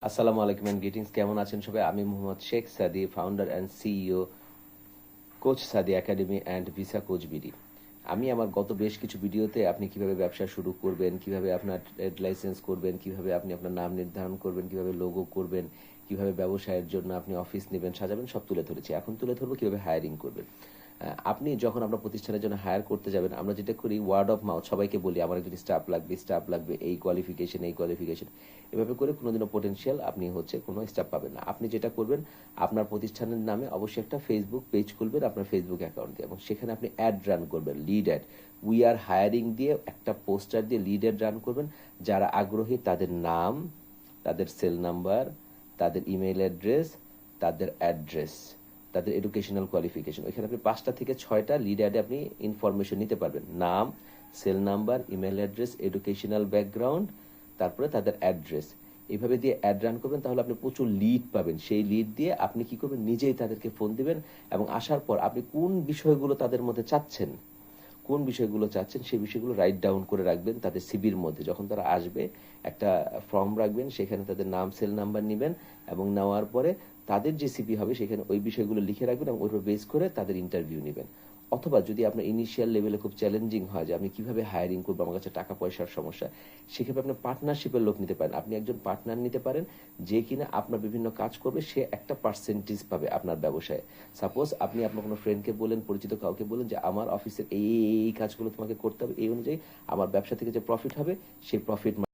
আসসালামু আলাইকুম and greetings. কেমন আছেন সবাই? আমি মোহাম্মদ শেখ সাদি, ফাউন্ডার অ্যান্ড সিইও কোচ সাদি academy and visa coach BD. আমি আমার গত বেশ কিছু ভিডিওতে আপনি কিভাবে ব্যবসা শুরু করবেন, কিভাবে আপনার ট্রেড লাইসেন্স করবেন, কিভাবে আপনি আপনার নাম নির্ধারণ করবেন, কিভাবে লোগো করবেন, কিভাবে ব্যবসায়ের জন্য আপনি অফিস নেবেন, সাজাবেন, সব তুলে ধরেছি। এখন তুলে ধরবো কিভাবে হায়ারিং করবেন। আপনি যখন আপনার প্রতিষ্ঠানের জন্য হায়ার করতে যাবেন, আমরা যেটা করি ওয়ার্ড অফ মাউথ, সবাইকে বলি আমার একজন স্টাফ লাগবে, এই কোয়ালিফিকেশন, এই কোয়ালিফিকেশন। এভাবে করে কোনোদিনও পোটেনশিয়াল আপনি কোনো স্টাফ পাবেন না। আপনি যেটা করবেন, আপনার প্রতিষ্ঠানের নামে অবশ্যই একটা ফেসবুক পেজ খুলবেন, আপনার ফেসবুক অ্যাকাউন্ট দিয়ে, এবং সেখানে আপনি অ্যাড রান করবেন, lead add. We are hiring দিয়ে একটা পোস্টার দিয়ে লিড অ্যাড রান করবেন। যারা আগ্রহী তাদের নাম, তাদের সেল নাম্বার, তাদের ইমেইল অ্যাড্রেস, তাদের অ্যাড্রেস, তাদের এডুকেশনাল কোয়ালিফিকেশন, ওইখানে আপনি 5টা থেকে 6টা লিড অ্যাডে আপনি ইনফরমেশন নিতে পারবেন। নাম, cell number, email address, educational background, তারপরে তাদের অ্যাড্রেস। এইভাবে দিয়ে অ্যাড রান করবেন, তাহলে আপনি প্রচুর লিড পাবেন। সেই লিড দিয়ে আপনি কি করবেন, নিজেই তাদেরকে ফোন দিবেন, এবং আসার পর আপনি কোন বিষয়গুলো তাদের মধ্যে চাচ্ছেন, কোন বিষয়গুলো চাচ্ছেন সেই বিষয়গুলো রাইট ডাউন করে রাখবেন তাদের সিবির মধ্যে। যখন তারা আসবে, একটা ফর্ম রাখবেন, সেখানে তাদের নাম, সেল নাম্বার নেবেন, এবং নেওয়ার পরে তাদের যে সিবি হবে সেখানে ওই বিষয়গুলো লিখে রাখবেন, এবং ওইভাবে বেস করে তাদের ইন্টারভিউ নেবেন। অথবা যদি আপনার ইনিশিয়াল লেভেলে খুব চ্যালেঞ্জিং হয় যে আমি কিভাবে হায়ারিং করবো, আমার কাছে টাকা পয়সার সমস্যা, সেক্ষেত্রে আপনি পার্টনারশিপের লোক নিতে পারেন। আপনি একজন পার্টনার নিতে পারেন, যে কিনা আপনার বিভিন্ন কাজ করবে, সে একটা পার্সেন্টেজ পাবে আপনার ব্যবসায়। সাপোজ আপনি আপনার কোনো ফ্রেন্ডকে বলেন, পরিচিত কাউকে বলেন যে আমার অফিসের এই এই কাজগুলো তোমাকে করতে হবে, এই অনুযায়ী আমার ব্যবসা থেকে যে প্রফিট হবে সেই প্রফিট